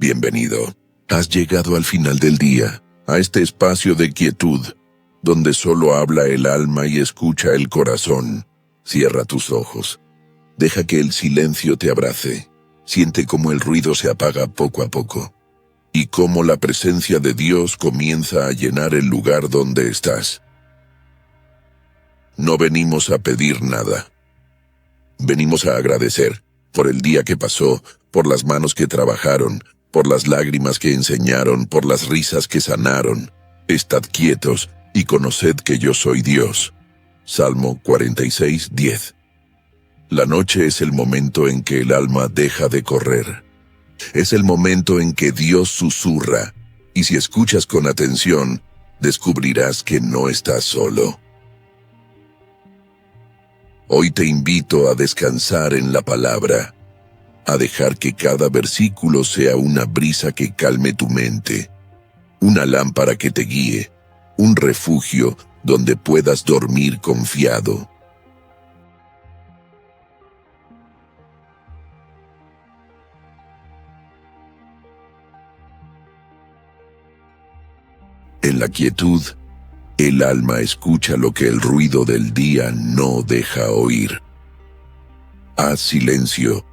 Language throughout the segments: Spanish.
Bienvenido. Has llegado al final del día, a este espacio de quietud, donde solo habla el alma y escucha el corazón. Cierra tus ojos. Deja que el silencio te abrace. Siente cómo el ruido se apaga poco a poco, y cómo la presencia de Dios comienza a llenar el lugar donde estás. No venimos a pedir nada. Venimos a agradecer por el día que pasó, por las manos que trabajaron, por las lágrimas que enseñaron, por las risas que sanaron. Estad quietos y conoced que yo soy Dios. Salmo 46:10. La noche es el momento en que el alma deja de correr. Es el momento en que Dios susurra, y si escuchas con atención, descubrirás que no estás solo. Hoy te invito a descansar en la palabra, a dejar que cada versículo sea una brisa que calme tu mente, una lámpara que te guíe, un refugio donde puedas dormir confiado. En la quietud, el alma escucha lo que el ruido del día no deja oír. Haz silencio,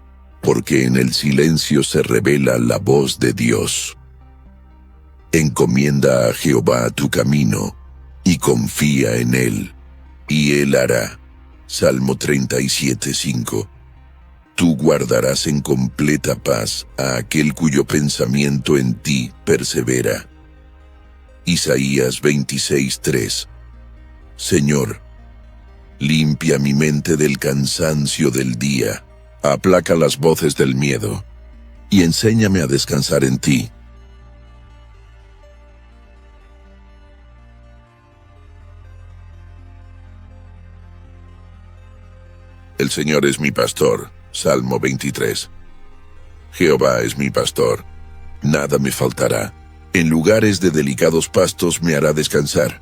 porque en el silencio se revela la voz de Dios. Encomienda a Jehová tu camino, y confía en Él, y Él hará. Salmo 37:5. Tú guardarás en completa paz a aquel cuyo pensamiento en ti persevera. Isaías 26:3. Señor, limpia mi mente del cansancio del día, aplaca las voces del miedo, y enséñame a descansar en ti. El Señor es mi pastor. Salmo 23. Jehová es mi pastor, nada me faltará. En lugares de delicados pastos me hará descansar.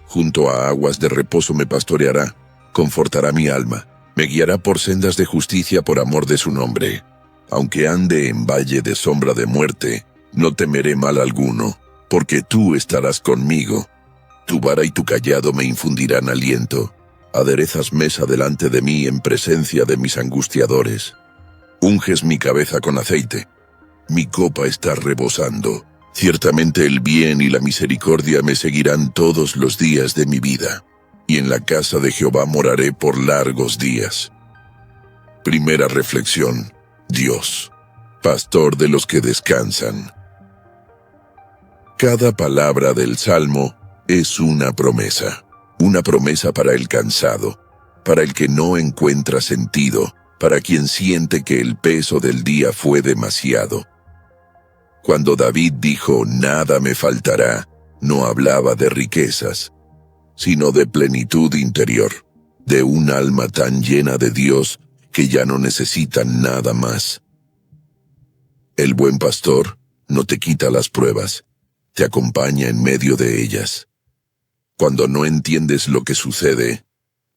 Junto a aguas de reposo me pastoreará, confortará mi alma. Me guiará por sendas de justicia por amor de su nombre. Aunque ande en valle de sombra de muerte, no temeré mal alguno, porque tú estarás conmigo. Tu vara y tu cayado me infundirán aliento. Aderezas mesa delante de mí en presencia de mis angustiadores. Unges mi cabeza con aceite. Mi copa está rebosando. Ciertamente el bien y la misericordia me seguirán todos los días de mi vida, y en la casa de Jehová moraré por largos días. Primera reflexión: Dios, pastor de los que descansan. Cada palabra del Salmo es una promesa para el cansado, para el que no encuentra sentido, para quien siente que el peso del día fue demasiado. Cuando David dijo, nada me faltará, no hablaba de riquezas, sino de plenitud interior, de un alma tan llena de Dios que ya no necesita nada más. El buen pastor no te quita las pruebas, te acompaña en medio de ellas. Cuando no entiendes lo que sucede,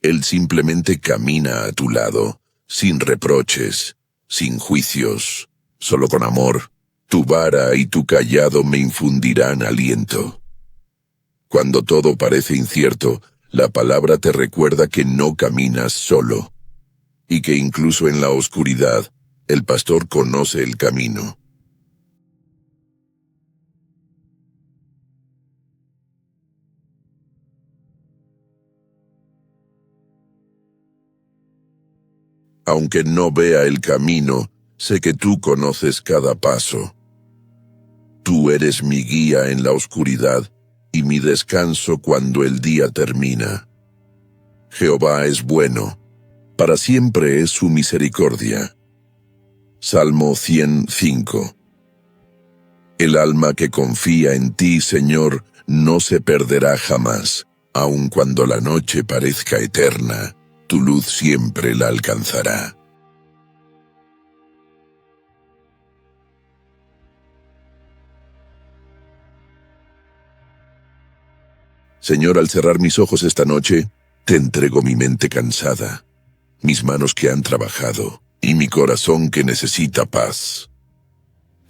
Él simplemente camina a tu lado, sin reproches, sin juicios, solo con amor. Tu vara y tu cayado me infundirán aliento. Cuando todo parece incierto, la palabra te recuerda que no caminas solo, y que incluso en la oscuridad, el pastor conoce el camino. Aunque no vea el camino, sé que tú conoces cada paso. Tú eres mi guía en la oscuridad y mi descanso cuando el día termina. Jehová es bueno, para siempre es su misericordia. Salmo 105. El alma que confía en ti, Señor, no se perderá jamás, aun cuando la noche parezca eterna, tu luz siempre la alcanzará. Señor, al cerrar mis ojos esta noche, te entrego mi mente cansada, mis manos que han trabajado y mi corazón que necesita paz.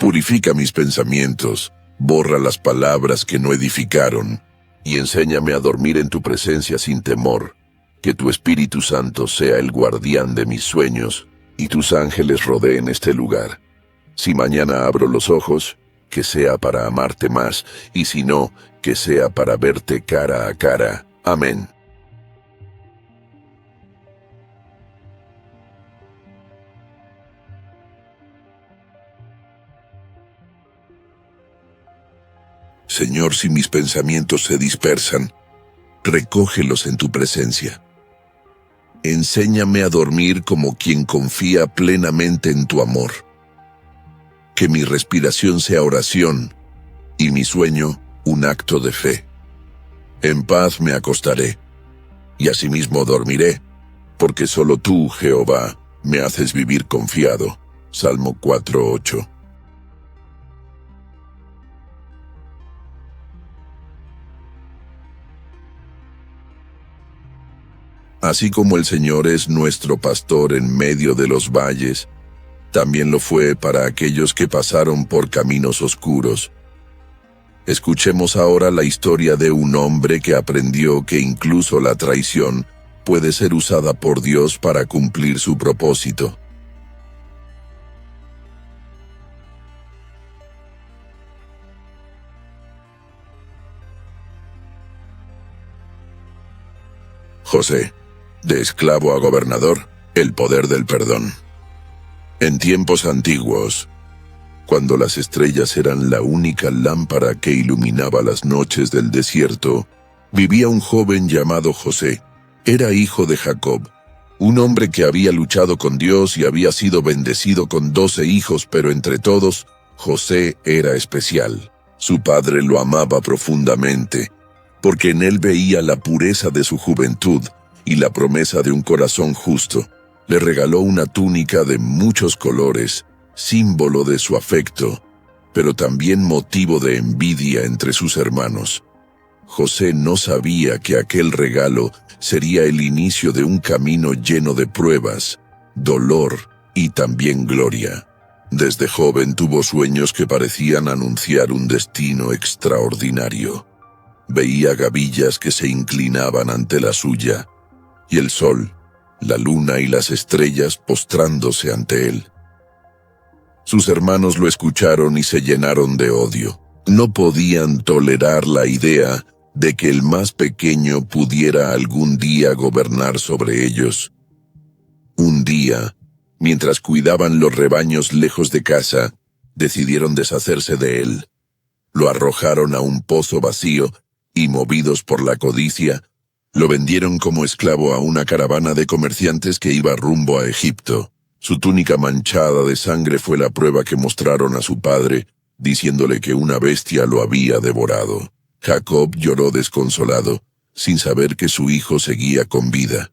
Purifica mis pensamientos, borra las palabras que no edificaron, y enséñame a dormir en tu presencia sin temor. Que tu Espíritu Santo sea el guardián de mis sueños, y tus ángeles rodeen este lugar. Si mañana abro los ojos, que sea para amarte más, y si no, que sea para verte cara a cara. Amén. Señor, si mis pensamientos se dispersan, recógelos en tu presencia. Enséñame a dormir como quien confía plenamente en tu amor. Que mi respiración sea oración y mi sueño un acto de fe. En paz me acostaré y asimismo dormiré, porque solo tú, Jehová, me haces vivir confiado. Salmo 4:8. Así como el Señor es nuestro pastor en medio de los valles, también lo fue para aquellos que pasaron por caminos oscuros. Escuchemos ahora la historia de un hombre que aprendió que incluso la traición puede ser usada por Dios para cumplir su propósito. José, de esclavo a gobernador, el poder del perdón. En tiempos antiguos, cuando las estrellas eran la única lámpara que iluminaba las noches del desierto, vivía un joven llamado José. Era hijo de Jacob, un hombre que había luchado con Dios y había sido bendecido con 12 hijos, pero entre todos, José era especial. Su padre lo amaba profundamente, porque en él veía la pureza de su juventud y la promesa de un corazón justo. Le regaló una túnica de muchos colores, símbolo de su afecto, pero también motivo de envidia entre sus hermanos. José no sabía que aquel regalo sería el inicio de un camino lleno de pruebas, dolor y también gloria. Desde joven tuvo sueños que parecían anunciar un destino extraordinario. Veía gavillas que se inclinaban ante la suya, y el sol, la luna y las estrellas postrándose ante él. Sus hermanos lo escucharon y se llenaron de odio. No podían tolerar la idea de que el más pequeño pudiera algún día gobernar sobre ellos. Un día, mientras cuidaban los rebaños lejos de casa, decidieron deshacerse de él. Lo arrojaron a un pozo vacío y, movidos por la codicia, lo vendieron como esclavo a una caravana de comerciantes que iba rumbo a Egipto. Su túnica manchada de sangre fue la prueba que mostraron a su padre, diciéndole que una bestia lo había devorado. Jacob lloró desconsolado, sin saber que su hijo seguía con vida.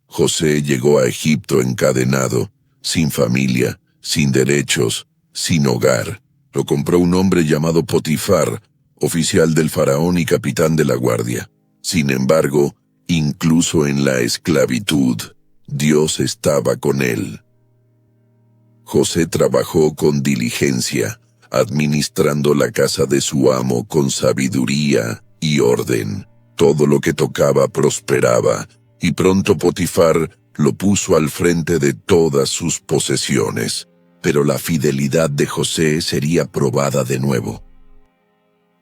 José llegó a Egipto encadenado, sin familia, sin derechos, sin hogar. Lo compró un hombre llamado Potifar, oficial del faraón y capitán de la guardia. Sin embargo, incluso en la esclavitud, Dios estaba con él. José trabajó con diligencia, administrando la casa de su amo con sabiduría y orden. Todo lo que tocaba prosperaba, y pronto Potifar lo puso al frente de todas sus posesiones. Pero la fidelidad de José sería probada de nuevo.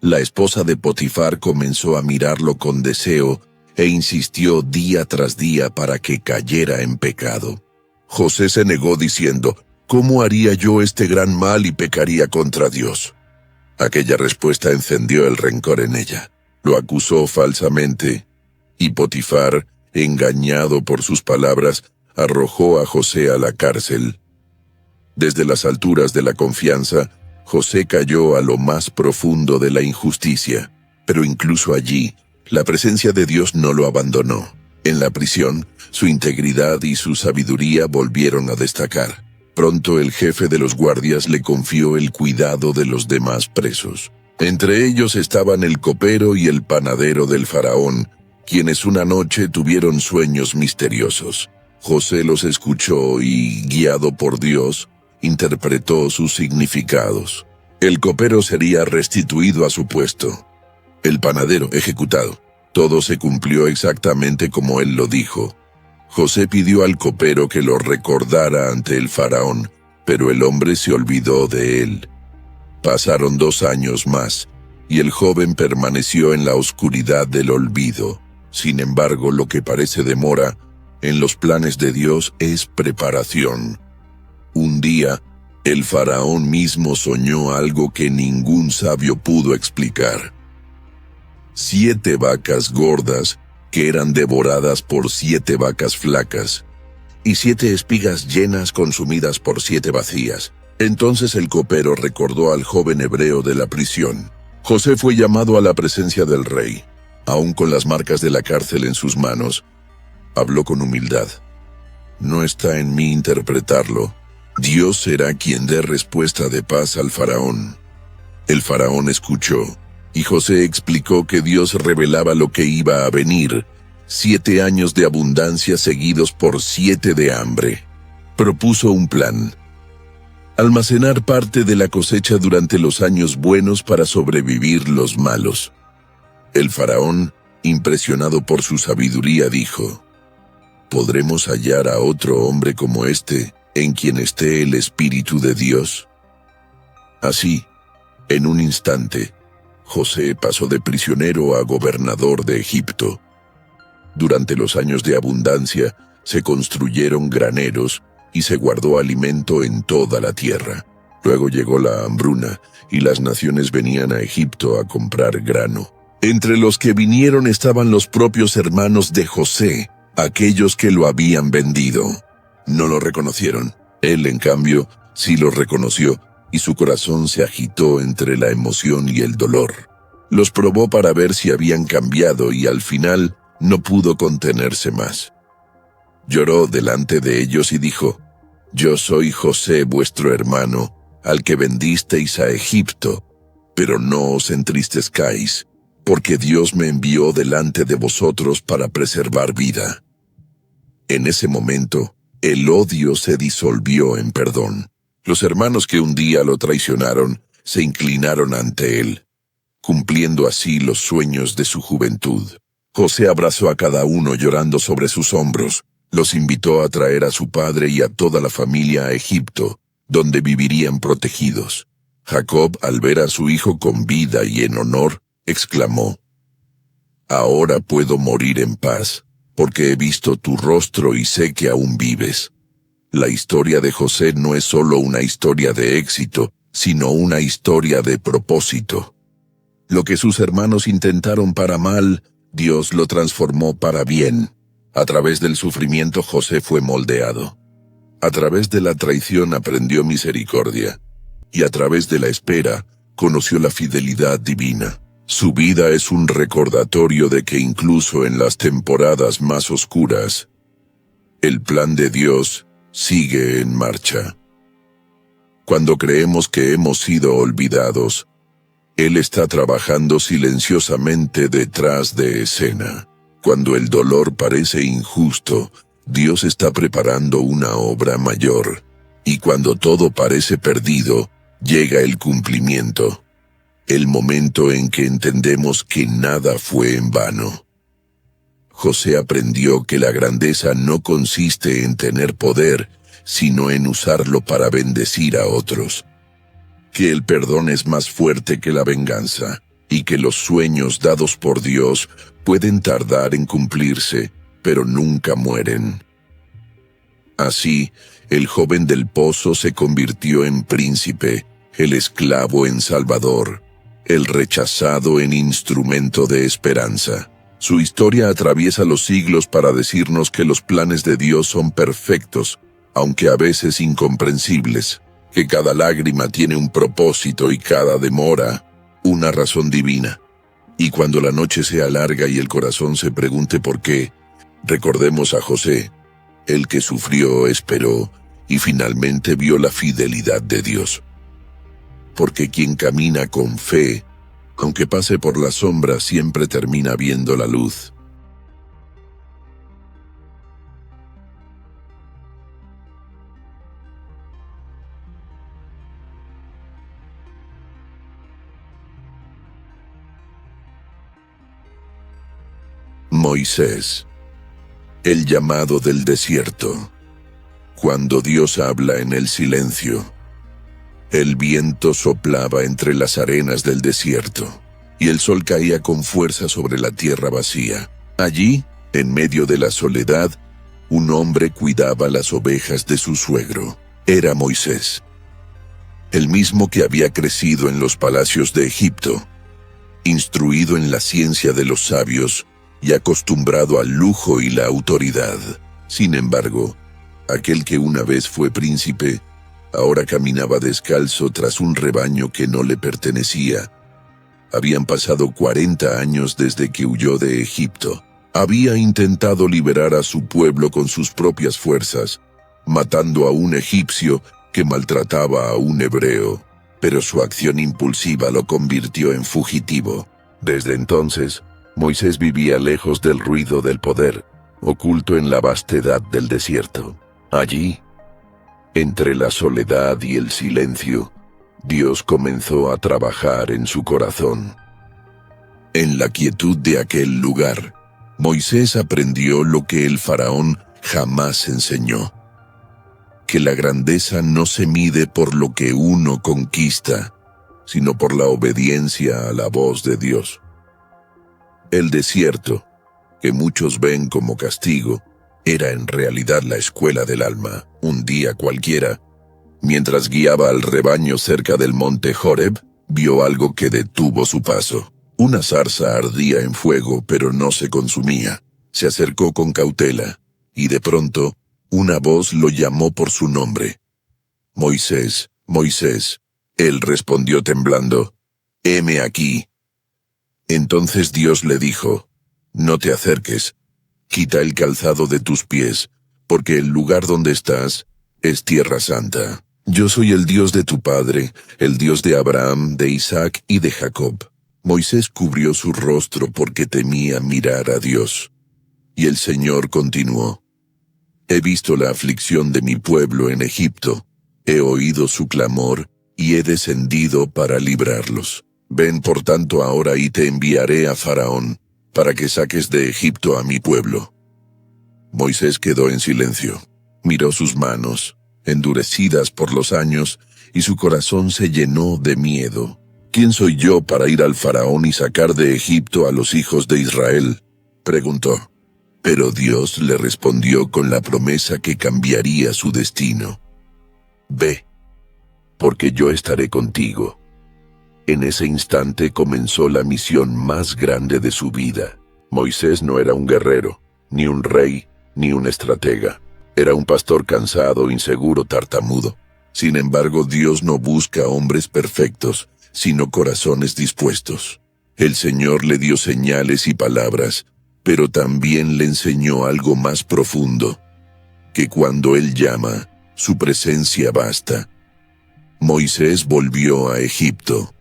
La esposa de Potifar comenzó a mirarlo con deseo e insistió día tras día para que cayera en pecado. José se negó diciendo, ¿cómo haría yo este gran mal y pecaría contra Dios? Aquella respuesta encendió el rencor en ella. Lo acusó falsamente, y Potifar, engañado por sus palabras, arrojó a José a la cárcel. Desde las alturas de la confianza, José cayó a lo más profundo de la injusticia, pero incluso allí, la presencia de Dios no lo abandonó. En la prisión, su integridad y su sabiduría volvieron a destacar. Pronto el jefe de los guardias le confió el cuidado de los demás presos. Entre ellos estaban el copero y el panadero del faraón, quienes una noche tuvieron sueños misteriosos. José los escuchó y, guiado por Dios, interpretó sus significados. El copero sería restituido a su puesto, el panadero ejecutado. Todo se cumplió exactamente como él lo dijo. José pidió al copero que lo recordara ante el faraón, pero el hombre se olvidó de él. Pasaron 2 años más, y el joven permaneció en la oscuridad del olvido. Sin embargo, lo que parece demora, en los planes de Dios es preparación. Un día, el faraón mismo soñó algo que ningún sabio pudo explicar. 7 vacas gordas que eran devoradas por 7 vacas flacas, y 7 espigas llenas consumidas por 7 vacías. Entonces el copero recordó al joven hebreo de la prisión. José fue llamado a la presencia del rey. Aún con las marcas de la cárcel en sus manos, habló con humildad. No está en mí interpretarlo. Dios será quien dé respuesta de paz al faraón. El faraón escuchó, y José explicó que Dios revelaba lo que iba a venir: 7 años de abundancia seguidos por 7 de hambre. Propuso un plan: almacenar parte de la cosecha durante los años buenos para sobrevivir los malos. El faraón, impresionado por su sabiduría, dijo: ¿podremos hallar a otro hombre como este, en quien esté el Espíritu de Dios? Así, en un instante, José pasó de prisionero a gobernador de Egipto. Durante los años de abundancia, se construyeron graneros y se guardó alimento en toda la tierra. Luego llegó la hambruna, y las naciones venían a Egipto a comprar grano. Entre los que vinieron estaban los propios hermanos de José, aquellos que lo habían vendido. No lo reconocieron. Él, en cambio, sí lo reconoció, y su corazón se agitó entre la emoción y el dolor. Los probó para ver si habían cambiado, y al final no pudo contenerse más. Lloró delante de ellos y dijo: yo soy José, vuestro hermano, al que vendisteis a Egipto, pero no os entristezcáis, porque Dios me envió delante de vosotros para preservar vida. En ese momento, el odio se disolvió en perdón. Los hermanos que un día lo traicionaron se inclinaron ante él, cumpliendo así los sueños de su juventud. José abrazó a cada uno llorando sobre sus hombros, los invitó a traer a su padre y a toda la familia a Egipto, donde vivirían protegidos. Jacob, al ver a su hijo con vida y en honor, exclamó: ahora puedo morir en paz, porque he visto tu rostro y sé que aún vives. La historia de José no es solo una historia de éxito, sino una historia de propósito. Lo que sus hermanos intentaron para mal, Dios lo transformó para bien. A través del sufrimiento José fue moldeado. A través de la traición aprendió misericordia. Y a través de la espera conoció la fidelidad divina. Su vida es un recordatorio de que incluso en las temporadas más oscuras, el plan de Dios sigue en marcha. Cuando creemos que hemos sido olvidados, Él está trabajando silenciosamente detrás de escena. Cuando el dolor parece injusto, Dios está preparando una obra mayor. Y cuando todo parece perdido, llega el cumplimiento. El momento en que entendemos que nada fue en vano. José aprendió que la grandeza no consiste en tener poder, sino en usarlo para bendecir a otros. Que el perdón es más fuerte que la venganza, y que los sueños dados por Dios pueden tardar en cumplirse, pero nunca mueren. Así, el joven del pozo se convirtió en príncipe, el esclavo en salvador, el rechazado en instrumento de esperanza. Su historia atraviesa los siglos para decirnos que los planes de Dios son perfectos, aunque a veces incomprensibles, que cada lágrima tiene un propósito y cada demora una razón divina. Y cuando la noche sea larga y el corazón se pregunte por qué, recordemos a José, el que sufrió, esperó y finalmente vio la fidelidad de Dios. Porque quien camina con fe, aunque pase por la sombra, siempre termina viendo la luz. Moisés. El llamado del desierto. Cuando Dios habla en el silencio. El viento soplaba entre las arenas del desierto, y el sol caía con fuerza sobre la tierra vacía. Allí, en medio de la soledad, un hombre cuidaba las ovejas de su suegro. Era Moisés, el mismo que había crecido en los palacios de Egipto, instruido en la ciencia de los sabios y acostumbrado al lujo y la autoridad. Sin embargo, aquel que una vez fue príncipe, ahora caminaba descalzo tras un rebaño que no le pertenecía. Habían pasado 40 años desde que huyó de Egipto. Había intentado liberar a su pueblo con sus propias fuerzas, matando a un egipcio que maltrataba a un hebreo, pero su acción impulsiva lo convirtió en fugitivo. Desde entonces, Moisés vivía lejos del ruido del poder, oculto en la vastedad del desierto. Allí, entre la soledad y el silencio, Dios comenzó a trabajar en su corazón. En la quietud de aquel lugar, Moisés aprendió lo que el faraón jamás enseñó: que la grandeza no se mide por lo que uno conquista, sino por la obediencia a la voz de Dios. El desierto, que muchos ven como castigo, era en realidad la escuela del alma. Un día cualquiera, mientras guiaba al rebaño cerca del monte Horeb, vio algo que detuvo su paso. Una zarza ardía en fuego, pero no se consumía. Se acercó con cautela, y de pronto, una voz lo llamó por su nombre. «Moisés, Moisés». Él respondió temblando: «Heme aquí». Entonces Dios le dijo: «No te acerques. Quita el calzado de tus pies, porque el lugar donde estás es tierra santa. Yo soy el Dios de tu padre, el Dios de Abraham, de Isaac y de Jacob». Moisés cubrió su rostro porque temía mirar a Dios. Y el Señor continuó: «He visto la aflicción de mi pueblo en Egipto, he oído su clamor y he descendido para librarlos. Ven por tanto ahora y te enviaré a Faraón, para que saques de Egipto a mi pueblo». Moisés quedó en silencio. Miró sus manos, endurecidas por los años, y su corazón se llenó de miedo. «¿Quién soy yo para ir al Faraón y sacar de Egipto a los hijos de Israel?», preguntó. Pero Dios le respondió con la promesa que cambiaría su destino. «Ve, porque yo estaré contigo». En ese instante comenzó la misión más grande de su vida. Moisés no era un guerrero, ni un rey, ni un estratega. Era un pastor cansado, inseguro, tartamudo. Sin embargo, Dios no busca hombres perfectos, sino corazones dispuestos. El Señor le dio señales y palabras, pero también le enseñó algo más profundo: que cuando Él llama, su presencia basta. Moisés volvió a Egipto.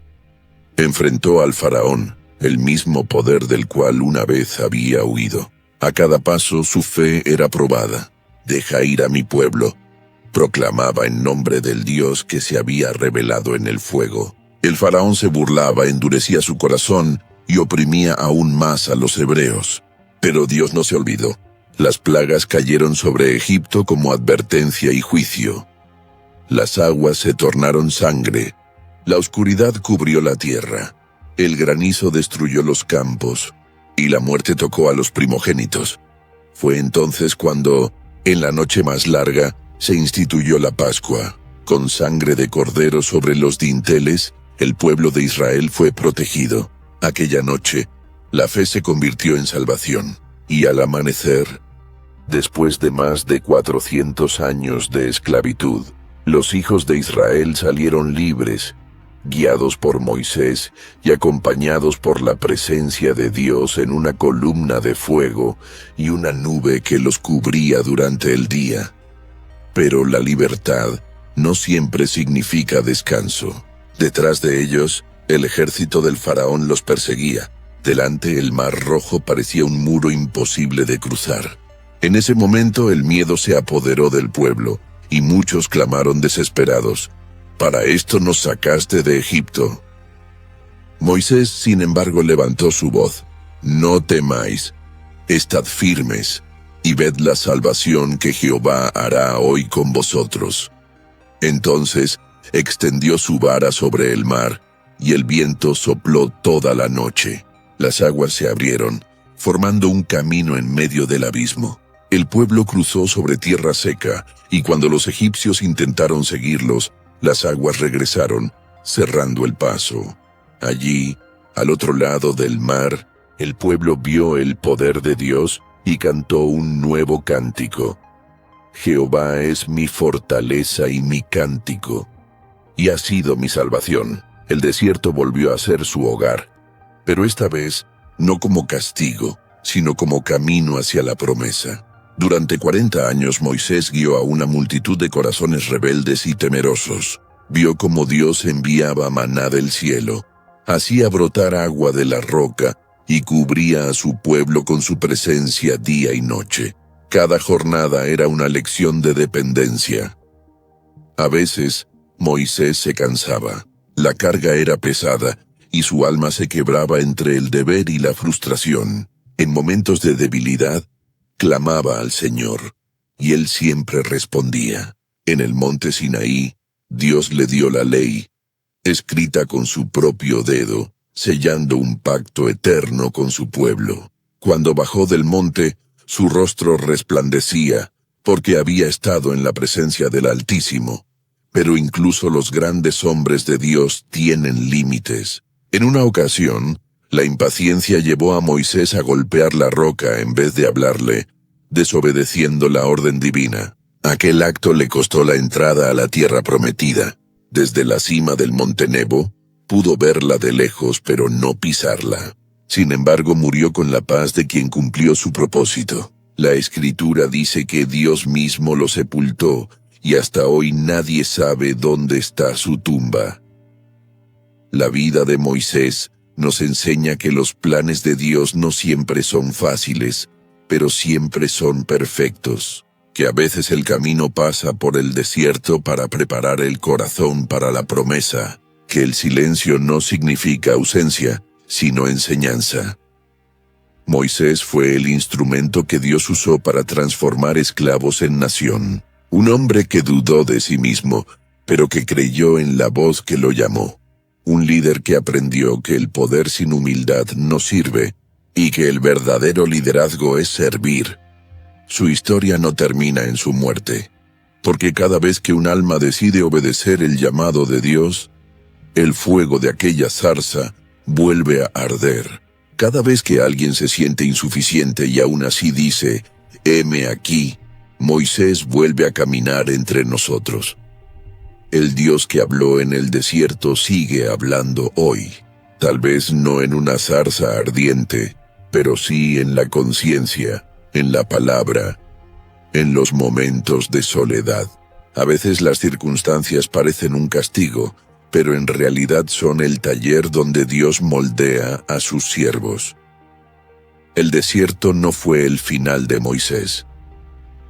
Enfrentó al faraón, el mismo poder del cual una vez había huido. A cada paso su fe era probada. «Deja ir a mi pueblo», proclamaba en nombre del Dios que se había revelado en el fuego. El faraón se burlaba, endurecía su corazón y oprimía aún más a los hebreos. Pero Dios no se olvidó. Las plagas cayeron sobre Egipto como advertencia y juicio. Las aguas se tornaron sangre. La oscuridad cubrió la tierra. El granizo destruyó los campos, y la muerte tocó a los primogénitos. Fue entonces cuando, en la noche más larga, se instituyó la Pascua. Con sangre de cordero sobre los dinteles, el pueblo de Israel fue protegido. Aquella noche, la fe se convirtió en salvación, y al amanecer, después de más de 400 años de esclavitud, los hijos de Israel salieron libres, guiados por Moisés y acompañados por la presencia de Dios en una columna de fuego y una nube que los cubría durante el día. Pero la libertad no siempre significa descanso. Detrás de ellos, el ejército del faraón los perseguía. Delante, el mar Rojo parecía un muro imposible de cruzar. En ese momento, el miedo se apoderó del pueblo, y muchos clamaron desesperados: «Para esto nos sacaste de Egipto». Moisés, sin embargo, levantó su voz: «No temáis. Estad firmes, y ved la salvación que Jehová hará hoy con vosotros. Entonces extendió su vara sobre el mar, y el viento sopló toda la noche. Las aguas se abrieron, formando un camino en medio del abismo. El pueblo cruzó sobre tierra seca, y cuando los egipcios intentaron seguirlos, las aguas regresaron, cerrando el paso. Allí, al otro lado del mar, el pueblo vio el poder de Dios y cantó un nuevo cántico. Jehová es mi fortaleza y mi cántico, y ha sido mi salvación. El desierto volvió a ser su hogar, pero esta vez no como castigo, sino como camino hacia la promesa. Durante 40 años Moisés guió a una multitud de corazones rebeldes y temerosos. Vio cómo Dios enviaba maná del cielo, hacía brotar agua de la roca y cubría a su pueblo con su presencia día y noche. Cada jornada era una lección de dependencia. A veces, Moisés se cansaba, la carga era pesada y su alma se quebraba entre el deber y la frustración. En momentos de debilidad, clamaba al Señor, y Él siempre respondía. En el monte Sinaí, Dios le dio la ley, escrita con su propio dedo, sellando un pacto eterno con su pueblo. Cuando bajó del monte, su rostro resplandecía, porque había estado en la presencia del Altísimo. Pero incluso los grandes hombres de Dios tienen límites. En una ocasión, la impaciencia llevó a Moisés a golpear la roca en vez de hablarle, desobedeciendo la orden divina. Aquel acto le costó la entrada a la tierra prometida. Desde la cima del monte Nebo, pudo verla de lejos pero no pisarla. Sin embargo, murió con la paz de quien cumplió su propósito. La Escritura dice que Dios mismo lo sepultó, y hasta hoy nadie sabe dónde está su tumba. La vida de Moisés nos enseña que los planes de Dios no siempre son fáciles, pero siempre son perfectos, que a veces el camino pasa por el desierto para preparar el corazón para la promesa, que el silencio no significa ausencia, sino enseñanza. Moisés fue el instrumento que Dios usó para transformar esclavos en nación. Un hombre que dudó de sí mismo, pero que creyó en la voz que lo llamó. Un líder que aprendió que el poder sin humildad no sirve, y que el verdadero liderazgo es servir. Su historia no termina en su muerte, porque cada vez que un alma decide obedecer el llamado de Dios, el fuego de aquella zarza vuelve a arder. Cada vez que alguien se siente insuficiente y aún así dice, heme aquí, Moisés vuelve a caminar entre nosotros. El Dios que habló en el desierto sigue hablando hoy, tal vez no en una zarza ardiente, pero sí en la conciencia, en la palabra, en los momentos de soledad. A veces las circunstancias parecen un castigo, pero en realidad son el taller donde Dios moldea a sus siervos. El desierto no fue el final de Moisés,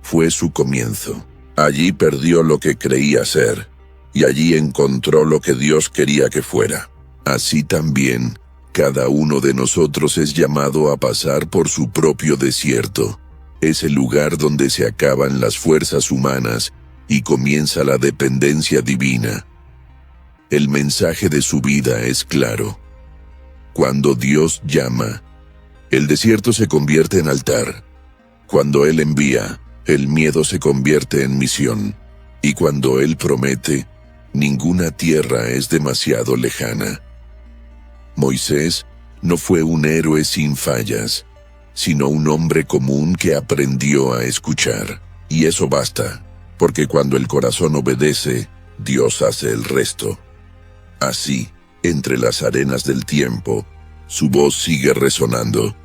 fue su comienzo. Allí perdió lo que creía ser, y allí encontró lo que Dios quería que fuera. Así también, cada uno de nosotros es llamado a pasar por su propio desierto. Es el lugar donde se acaban las fuerzas humanas y comienza la dependencia divina. El mensaje de su vida es claro. Cuando Dios llama, el desierto se convierte en altar. Cuando Él envía, el miedo se convierte en misión. Y cuando Él promete, ninguna tierra es demasiado lejana. Moisés no fue un héroe sin fallas, sino un hombre común que aprendió a escuchar. Y eso basta, porque cuando el corazón obedece, Dios hace el resto. Así, entre las arenas del tiempo, su voz sigue resonando.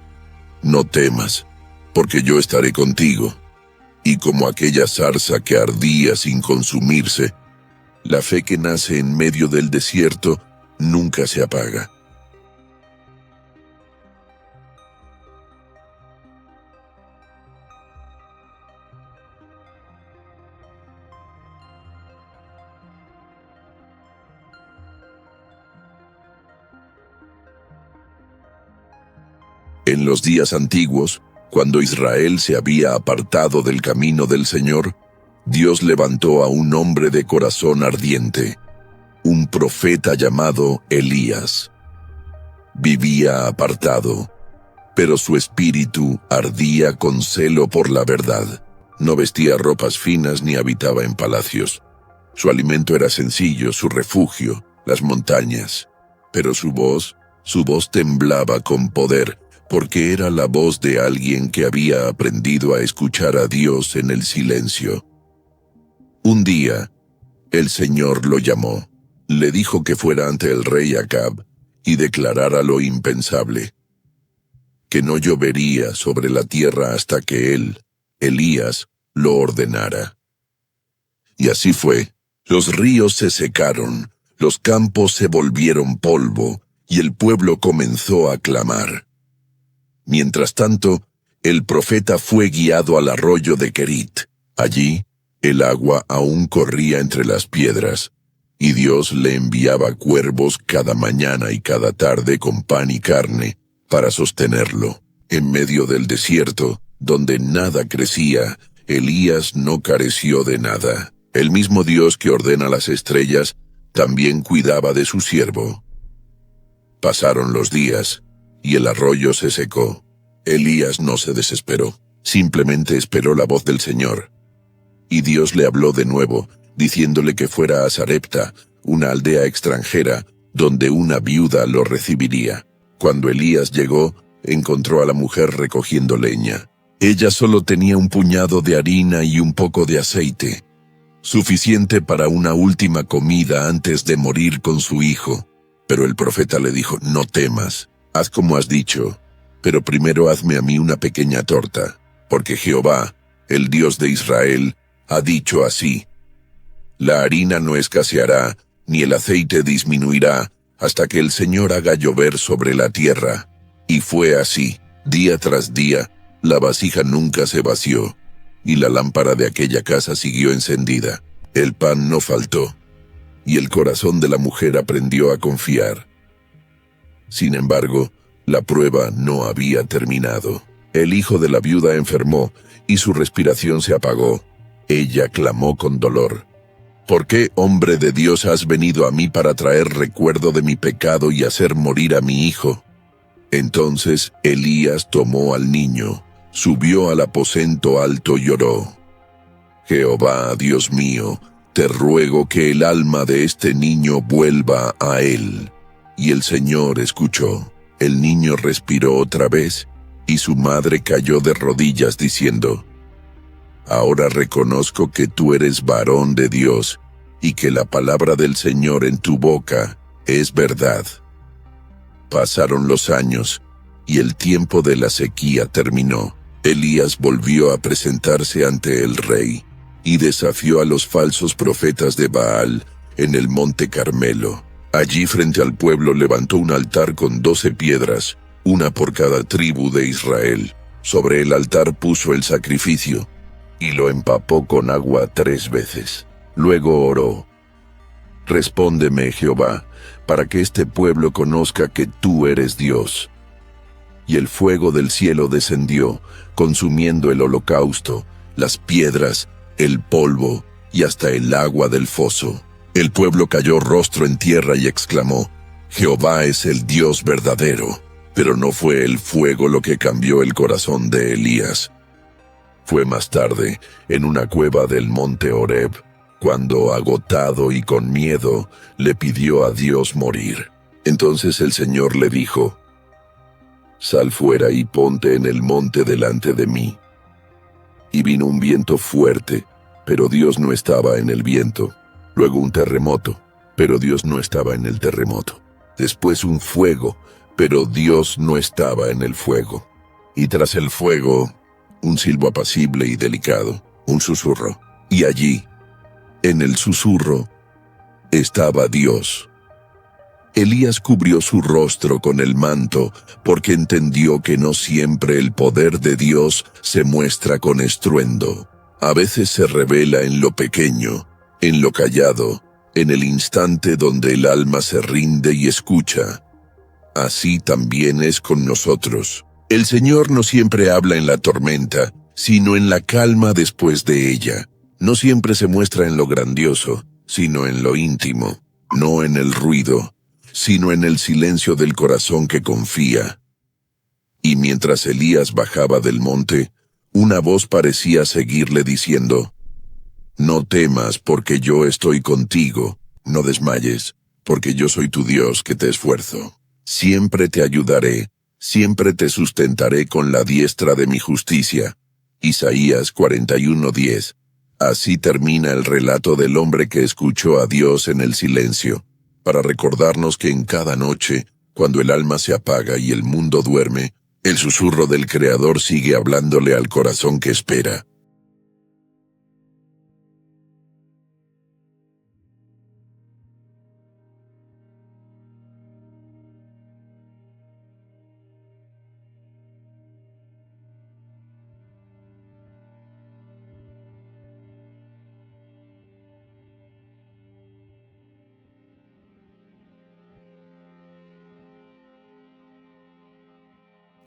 No temas, porque yo estaré contigo. Y como aquella zarza que ardía sin consumirse, la fe que nace en medio del desierto nunca se apaga. En los días antiguos, Cuando Israel se había apartado del camino del Señor, Dios levantó a un hombre de corazón ardiente, un profeta llamado Elías. Vivía apartado, pero su espíritu ardía con celo por la verdad. No vestía ropas finas ni habitaba en palacios. Su alimento era sencillo, su refugio, las montañas. Pero su voz temblaba con poder, porque era la voz de alguien que había aprendido a escuchar a Dios en el silencio. Un día, el Señor lo llamó. Le dijo que fuera ante el rey Acab y declarara lo impensable: que no llovería sobre la tierra hasta que él, Elías, lo ordenara. Y así fue. Los ríos se secaron, los campos se volvieron polvo, y el pueblo comenzó a clamar. Mientras tanto, el profeta fue guiado al arroyo de Querit. Allí, el agua aún corría entre las piedras, y Dios le enviaba cuervos cada mañana y cada tarde con pan y carne para sostenerlo. En medio del desierto, donde nada crecía, Elías no careció de nada. El mismo Dios que ordena las estrellas también cuidaba de su siervo. Pasaron los días, y el arroyo se secó. Elías no se desesperó, simplemente esperó la voz del Señor. Y Dios le habló de nuevo, diciéndole que fuera a Sarepta, una aldea extranjera, donde una viuda lo recibiría. Cuando Elías llegó, encontró a la mujer recogiendo leña. Ella solo tenía un puñado de harina y un poco de aceite, suficiente para una última comida antes de morir con su hijo. Pero el profeta le dijo: no temas, haz como has dicho, pero primero hazme a mí una pequeña torta, porque Jehová, el Dios de Israel, ha dicho así: la harina no escaseará, ni el aceite disminuirá, hasta que el Señor haga llover sobre la tierra. Y fue así. Día tras día, la vasija nunca se vació, y la lámpara de aquella casa siguió encendida. El pan no faltó, y el corazón de la mujer aprendió a confiar. Sin embargo, la prueba no había terminado. El hijo de la viuda enfermó, y su respiración se apagó. Ella clamó con dolor: ¿por qué, hombre de Dios, has venido a mí para traer recuerdo de mi pecado y hacer morir a mi hijo? Entonces Elías tomó al niño, subió al aposento alto y oró: Jehová, Dios mío, te ruego que el alma de este niño vuelva a él. Y el Señor escuchó. El niño respiró otra vez, y su madre cayó de rodillas diciendo: ahora reconozco que tú eres varón de Dios, y que la palabra del Señor en tu boca es verdad. Pasaron los años, y el tiempo de la sequía terminó. Elías volvió a presentarse ante el rey, y desafió a los falsos profetas de Baal en el monte Carmelo. Allí frente al pueblo levantó un altar con 12 piedras, una por cada tribu de Israel. Sobre el altar puso el sacrificio, y lo empapó con agua 3 veces. Luego oró: respóndeme, Jehová, para que este pueblo conozca que tú eres Dios. Y el fuego del cielo descendió, consumiendo el holocausto, las piedras, el polvo y hasta el agua del foso. El pueblo cayó rostro en tierra y exclamó: Jehová es el Dios verdadero. Pero no fue el fuego lo que cambió el corazón de Elías. Fue más tarde, en una cueva del monte Horeb, cuando, agotado y con miedo, le pidió a Dios morir. Entonces el Señor le dijo: sal fuera y ponte en el monte delante de mí. Y vino un viento fuerte, pero Dios no estaba en el viento. Luego un terremoto, pero Dios no estaba en el terremoto. Después un fuego, pero Dios no estaba en el fuego. Y tras el fuego, un silbo apacible y delicado, un susurro. Y allí, en el susurro, estaba Dios. Elías cubrió su rostro con el manto, porque entendió que no siempre el poder de Dios se muestra con estruendo. A veces se revela en lo pequeño, en lo callado, en el instante donde el alma se rinde y escucha. Así también es con nosotros. El Señor no siempre habla en la tormenta, sino en la calma después de ella. No siempre se muestra en lo grandioso, sino en lo íntimo. No en el ruido, sino en el silencio del corazón que confía. Y mientras Elías bajaba del monte, una voz parecía seguirle diciendo: «No temas, porque yo estoy contigo. No desmayes, porque yo soy tu Dios que te esfuerzo. Siempre te ayudaré, siempre te sustentaré con la diestra de mi justicia». Isaías 41:10. Así termina el relato del hombre que escuchó a Dios en el silencio, para recordarnos que en cada noche, cuando el alma se apaga y el mundo duerme, el susurro del Creador sigue hablándole al corazón que espera.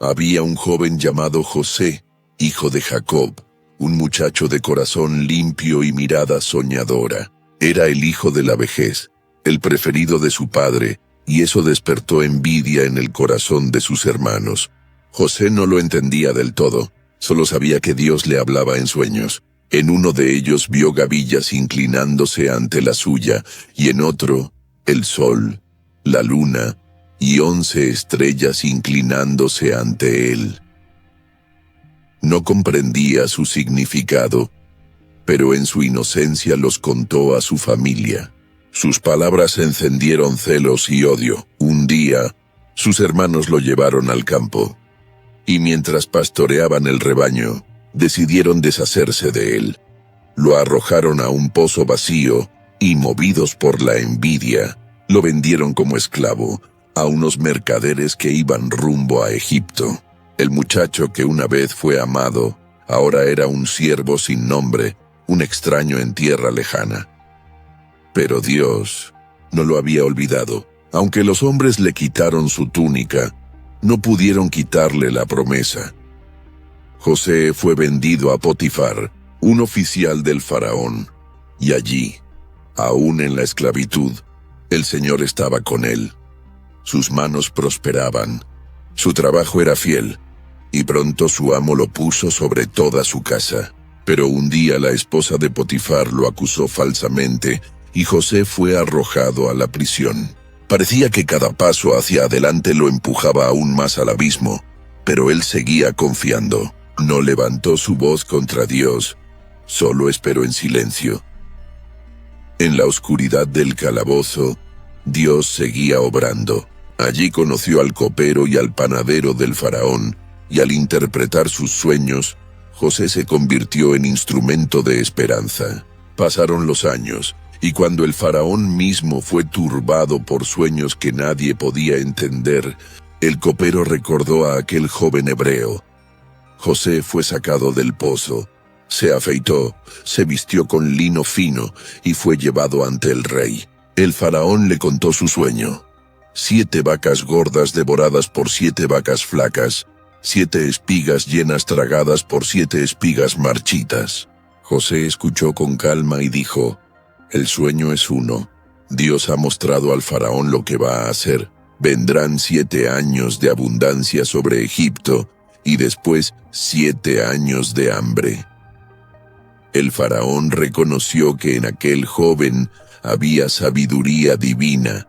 Había un joven llamado José, hijo de Jacob, un muchacho de corazón limpio y mirada soñadora. Era el hijo de la vejez, el preferido de su padre, y eso despertó envidia en el corazón de sus hermanos. José no lo entendía del todo, solo sabía que Dios le hablaba en sueños. En uno de ellos vio gavillas inclinándose ante la suya, y en otro, el sol, la luna, y 11 estrellas inclinándose ante él. No comprendía su significado, pero en su inocencia los contó a su familia. Sus palabras encendieron celos y odio. Un día, sus hermanos lo llevaron al campo, y mientras pastoreaban el rebaño, decidieron deshacerse de él. Lo arrojaron a un pozo vacío, y movidos por la envidia, lo vendieron como esclavo a unos mercaderes que iban rumbo a Egipto. El muchacho que una vez fue amado, ahora era un siervo sin nombre, un extraño en tierra lejana. Pero Dios no lo había olvidado. Aunque los hombres le quitaron su túnica, no pudieron quitarle la promesa. José fue vendido a Potifar, un oficial del faraón, y allí, aún en la esclavitud, el Señor estaba con él. Sus manos prosperaban, su trabajo era fiel, y pronto su amo lo puso sobre toda su casa. Pero un día la esposa de Potifar lo acusó falsamente, y José fue arrojado a la prisión. Parecía que cada paso hacia adelante lo empujaba aún más al abismo, pero él seguía confiando. No levantó su voz contra Dios, solo esperó en silencio. En la oscuridad del calabozo, Dios seguía obrando. Allí conoció al copero y al panadero del faraón, y al interpretar sus sueños, José se convirtió en instrumento de esperanza. Pasaron los años, y cuando el faraón mismo fue turbado por sueños que nadie podía entender, el copero recordó a aquel joven hebreo. José fue sacado del pozo, se afeitó, se vistió con lino fino y fue llevado ante el rey. El faraón le contó su sueño: 7 vacas gordas devoradas por 7 vacas flacas, 7 espigas llenas tragadas por 7 espigas marchitas. José escuchó con calma y dijo: el sueño es uno. Dios ha mostrado al faraón lo que va a hacer. Vendrán 7 años de abundancia sobre Egipto, y después 7 años de hambre. El faraón reconoció que en aquel joven había sabiduría divina,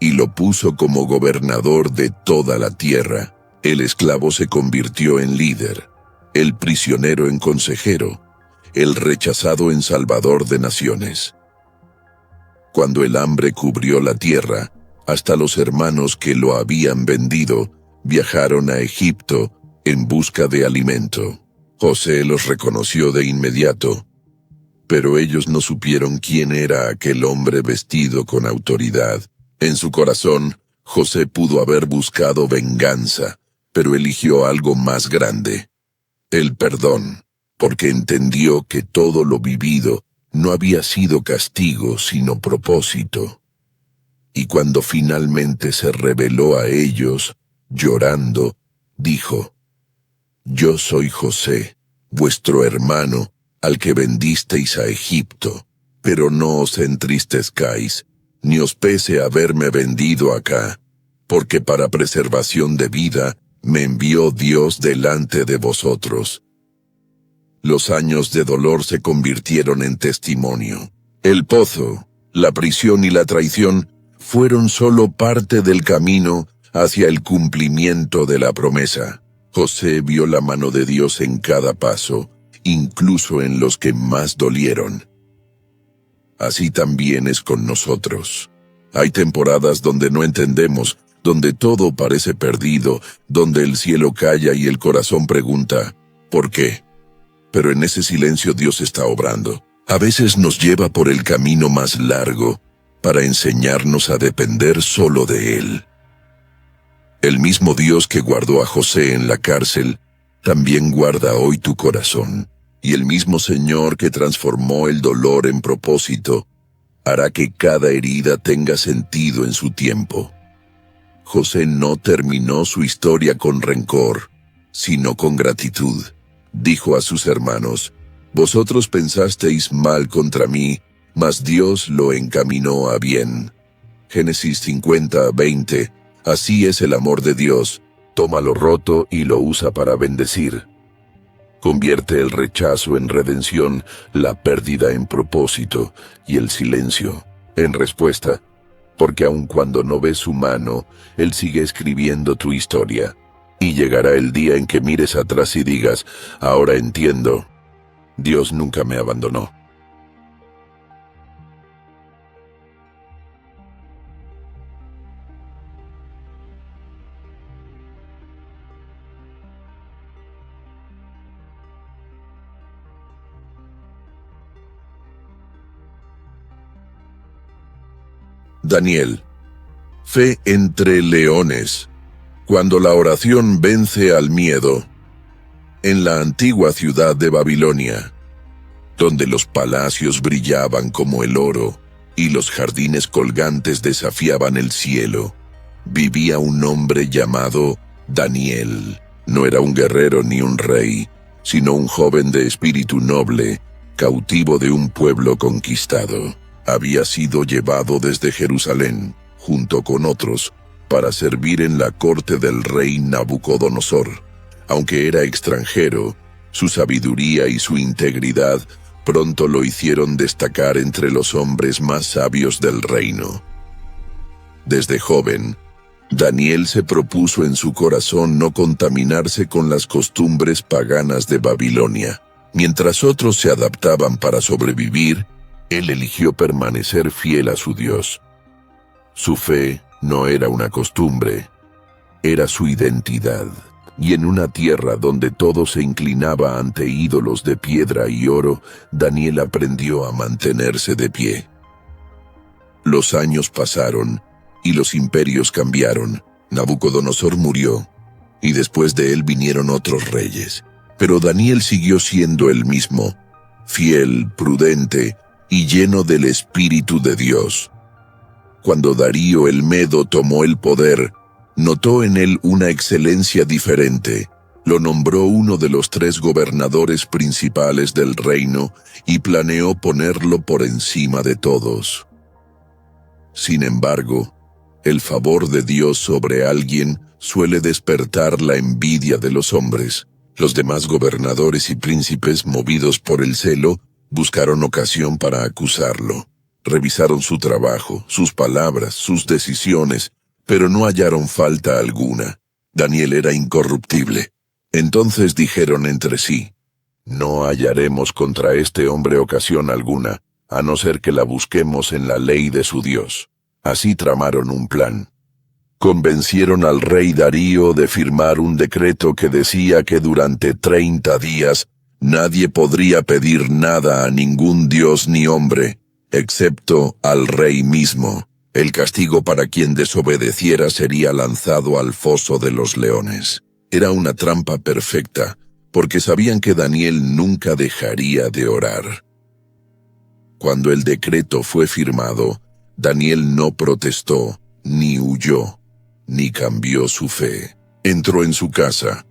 y lo puso como gobernador de toda la tierra. El esclavo se convirtió en líder, el prisionero en consejero, el rechazado en salvador de naciones. Cuando el hambre cubrió la tierra, hasta los hermanos que lo habían vendido viajaron a Egipto en busca de alimento. José los reconoció de inmediato, pero ellos no supieron quién era aquel hombre vestido con autoridad. En su corazón, José pudo haber buscado venganza, pero eligió algo más grande: el perdón, porque entendió que todo lo vivido no había sido castigo, sino propósito. Y cuando finalmente se reveló a ellos, llorando, dijo: Yo soy José, vuestro hermano, al que vendisteis a Egipto. Pero no os entristezcáis, ni os pese haberme vendido acá, porque para preservación de vida me envió Dios delante de vosotros. Los años de dolor se convirtieron en testimonio. El pozo, la prisión y la traición fueron solo parte del camino hacia el cumplimiento de la promesa. José vio la mano de Dios en cada paso, incluso en los que más dolieron. Así también es con nosotros. Hay temporadas donde no entendemos, donde todo parece perdido, donde el cielo calla y el corazón pregunta, ¿por qué? Pero en ese silencio Dios está obrando. A veces nos lleva por el camino más largo para enseñarnos a depender solo de Él. El mismo Dios que guardó a José en la cárcel, también guarda hoy tu corazón. Y el mismo Señor que transformó el dolor en propósito, hará que cada herida tenga sentido en su tiempo. José no terminó su historia con rencor, sino con gratitud. Dijo a sus hermanos, «Vosotros pensasteis mal contra mí, mas Dios lo encaminó a bien». Génesis 50:20. Así es el amor de Dios. Toma lo roto y lo usa para bendecir. Convierte el rechazo en redención, la pérdida en propósito y el silencio en respuesta, porque aun cuando no ves su mano, Él sigue escribiendo tu historia. Y llegará el día en que mires atrás y digas, ahora entiendo, Dios nunca me abandonó. Daniel. Fe entre leones. Cuando la oración vence al miedo. En la antigua ciudad de Babilonia, donde los palacios brillaban como el oro y los jardines colgantes desafiaban el cielo, vivía un hombre llamado Daniel. No era un guerrero ni un rey, sino un joven de espíritu noble, cautivo de un pueblo conquistado. Había sido llevado desde Jerusalén, junto con otros, para servir en la corte del rey Nabucodonosor. Aunque era extranjero, su sabiduría y su integridad pronto lo hicieron destacar entre los hombres más sabios del reino. Desde joven, Daniel se propuso en su corazón no contaminarse con las costumbres paganas de Babilonia. Mientras otros se adaptaban para sobrevivir, él eligió permanecer fiel a su Dios. Su fe no era una costumbre, era su identidad. Y en una tierra donde todo se inclinaba ante ídolos de piedra y oro, Daniel aprendió a mantenerse de pie. Los años pasaron y los imperios cambiaron. Nabucodonosor murió, y después de él vinieron otros reyes. Pero Daniel siguió siendo el mismo, fiel, prudente y lleno del Espíritu de Dios. Cuando Darío el Medo tomó el poder, notó en él una excelencia diferente. Lo nombró uno de los 3 gobernadores principales del reino y planeó ponerlo por encima de todos. Sin embargo, el favor de Dios sobre alguien suele despertar la envidia de los hombres. Los demás gobernadores y príncipes, movidos por el celo, buscaron ocasión para acusarlo. Revisaron su trabajo, sus palabras, sus decisiones, pero no hallaron falta alguna. Daniel era incorruptible. Entonces dijeron entre sí, «No hallaremos contra este hombre ocasión alguna, a no ser que la busquemos en la ley de su Dios». Así tramaron un plan. Convencieron al rey Darío de firmar un decreto que decía que durante 30 días nadie podría pedir nada a ningún dios ni hombre, excepto al rey mismo. El castigo para quien desobedeciera sería lanzado al foso de los leones. Era una trampa perfecta, porque sabían que Daniel nunca dejaría de orar. Cuando el decreto fue firmado, Daniel no protestó, ni huyó, ni cambió su fe. Entró en su casa,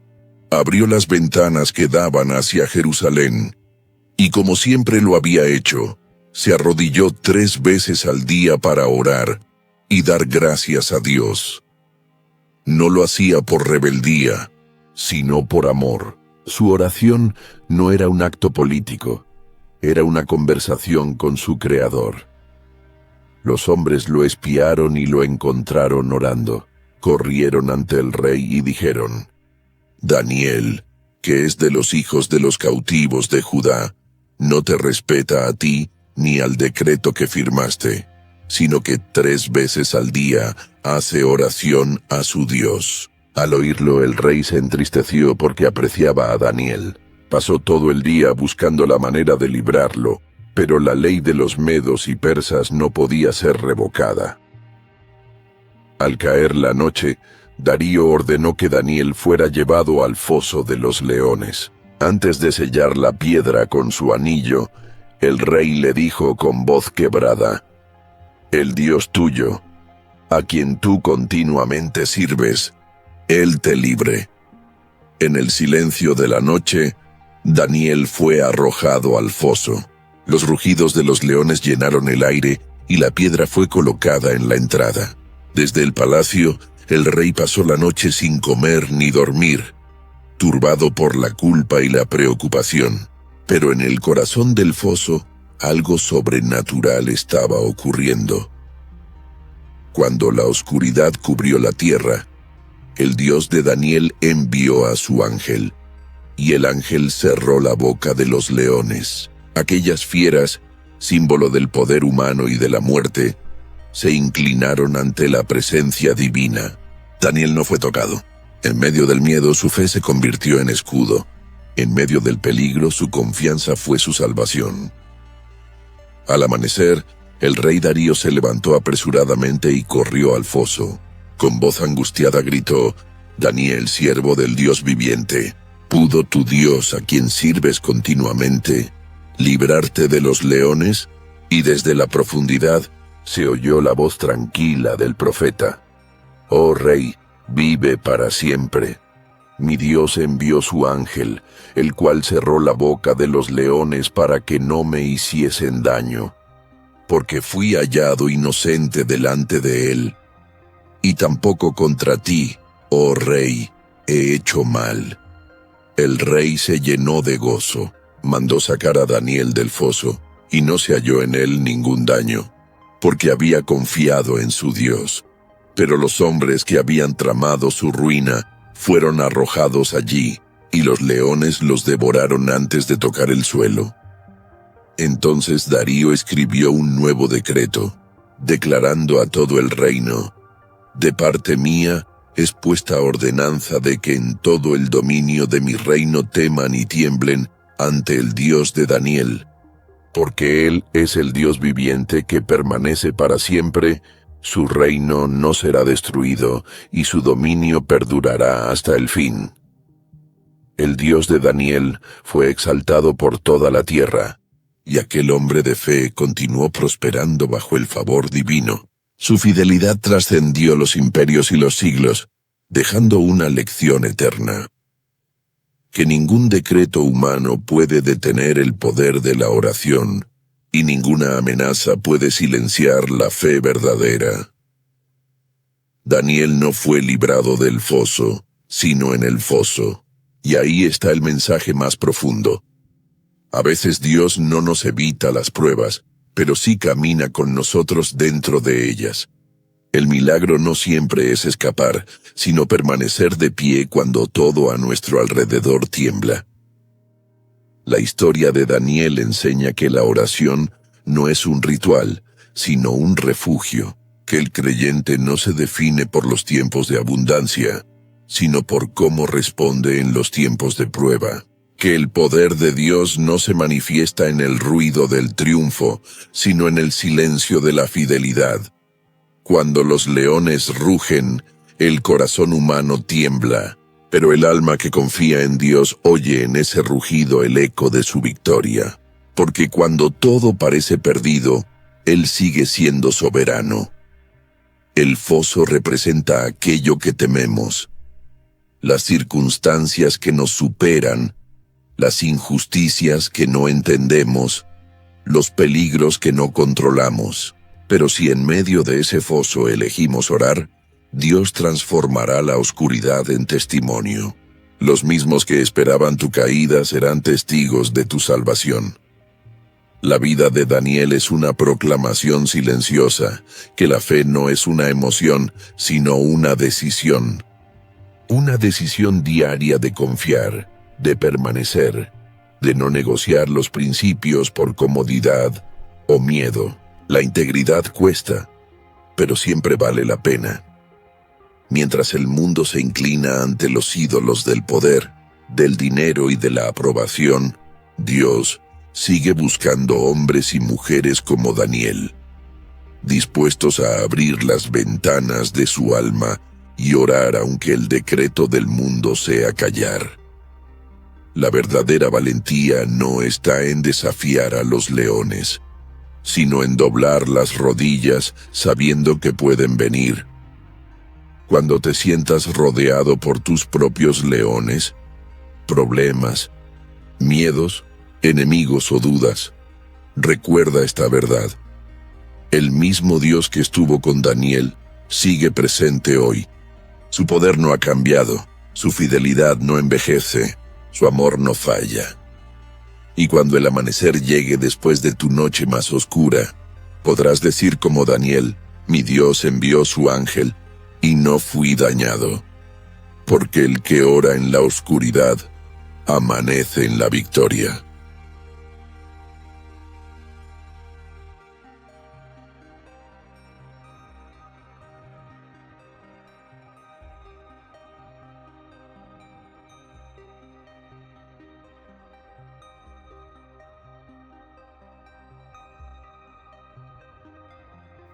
abrió las ventanas que daban hacia Jerusalén, y como siempre lo había hecho, se arrodilló 3 veces al día para orar y dar gracias a Dios. No lo hacía por rebeldía, sino por amor. Su oración no era un acto político, era una conversación con su Creador. Los hombres lo espiaron y lo encontraron orando. Corrieron ante el rey y dijeron: Daniel, que es de los hijos de los cautivos de Judá, no te respeta a ti ni al decreto que firmaste, sino que 3 veces al día hace oración a su Dios. Al oírlo, el rey se entristeció porque apreciaba a Daniel. Pasó todo el día buscando la manera de librarlo, pero la ley de los medos y persas no podía ser revocada. Al caer la noche, Darío ordenó que Daniel fuera llevado al foso de los leones. Antes de sellar la piedra con su anillo, el rey le dijo con voz quebrada: El Dios tuyo, a quien tú continuamente sirves, Él te libre. En el silencio de la noche, Daniel fue arrojado al foso. Los rugidos de los leones llenaron el aire y la piedra fue colocada en la entrada. Desde el palacio, el rey pasó la noche sin comer ni dormir, turbado por la culpa y la preocupación. Pero en el corazón del foso, algo sobrenatural estaba ocurriendo. Cuando la oscuridad cubrió la tierra, el Dios de Daniel envió a su ángel, y el ángel cerró la boca de los leones. Aquellas fieras, símbolo del poder humano y de la muerte, se inclinaron ante la presencia divina. Daniel no fue tocado. En medio del miedo, su fe se convirtió en escudo. En medio del peligro, su confianza fue su salvación. Al amanecer, el rey Darío se levantó apresuradamente y corrió al foso. Con voz angustiada gritó: Daniel, siervo del Dios viviente, ¿pudo tu Dios, a quien sirves continuamente, librarte de los leones? Y desde la profundidad se oyó la voz tranquila del profeta: Oh rey, vive para siempre. Mi Dios envió su ángel, el cual cerró la boca de los leones para que no me hiciesen daño, porque fui hallado inocente delante de él, y tampoco contra ti, oh rey, he hecho mal. El rey se llenó de gozo, mandó sacar a Daniel del foso, y no se halló en él ningún daño, porque había confiado en su Dios. Pero los hombres que habían tramado su ruina fueron arrojados allí, y los leones los devoraron antes de tocar el suelo. Entonces Darío escribió un nuevo decreto, declarando a todo el reino: De parte mía es puesta ordenanza de que en todo el dominio de mi reino teman y tiemblen ante el Dios de Daniel, porque Él es el Dios viviente que permanece para siempre. Su reino no será destruido, y su dominio perdurará hasta el fin. El Dios de Daniel fue exaltado por toda la tierra, y aquel hombre de fe continuó prosperando bajo el favor divino. Su fidelidad trascendió los imperios y los siglos, dejando una lección eterna: que ningún decreto humano puede detener el poder de la oración, y ninguna amenaza puede silenciar la fe verdadera. Daniel no fue librado del foso, sino en el foso, y ahí está el mensaje más profundo. A veces Dios no nos evita las pruebas, pero sí camina con nosotros dentro de ellas. El milagro no siempre es escapar, sino permanecer de pie cuando todo a nuestro alrededor tiembla. La historia de Daniel enseña que la oración no es un ritual, sino un refugio, que el creyente no se define por los tiempos de abundancia, sino por cómo responde en los tiempos de prueba, que el poder de Dios no se manifiesta en el ruido del triunfo, sino en el silencio de la fidelidad. Cuando los leones rugen, el corazón humano tiembla, pero el alma que confía en Dios oye en ese rugido el eco de su victoria, porque cuando todo parece perdido, Él sigue siendo soberano. El foso representa aquello que tememos. las circunstancias que nos superan, las injusticias que no entendemos, los peligros que no controlamos. Pero si en medio de ese foso elegimos orar, Dios transformará la oscuridad en testimonio. Los mismos que esperaban tu caída serán testigos de tu salvación. La vida de Daniel es una proclamación silenciosa, que la fe no es una emoción, sino una decisión. Una decisión diaria de confiar, de permanecer, de no negociar los principios por comodidad o miedo. La integridad cuesta, pero siempre vale la pena. Mientras el mundo se inclina ante los ídolos del poder, del dinero y de la aprobación, Dios sigue buscando hombres y mujeres como Daniel, dispuestos a abrir las ventanas de su alma y orar aunque el decreto del mundo sea callar. La verdadera valentía no está en desafiar a los leones, sino en doblar las rodillas sabiendo que pueden venir. Cuando te sientas rodeado por tus propios leones, problemas, miedos, enemigos o dudas, recuerda esta verdad. El mismo Dios que estuvo con Daniel sigue presente hoy. Su poder no ha cambiado, su fidelidad no envejece, su amor no falla. Y cuando el amanecer llegue después de tu noche más oscura, podrás decir como Daniel, mi Dios envió su ángel y no fui dañado. Porque el que ora en la oscuridad, amanece en la victoria.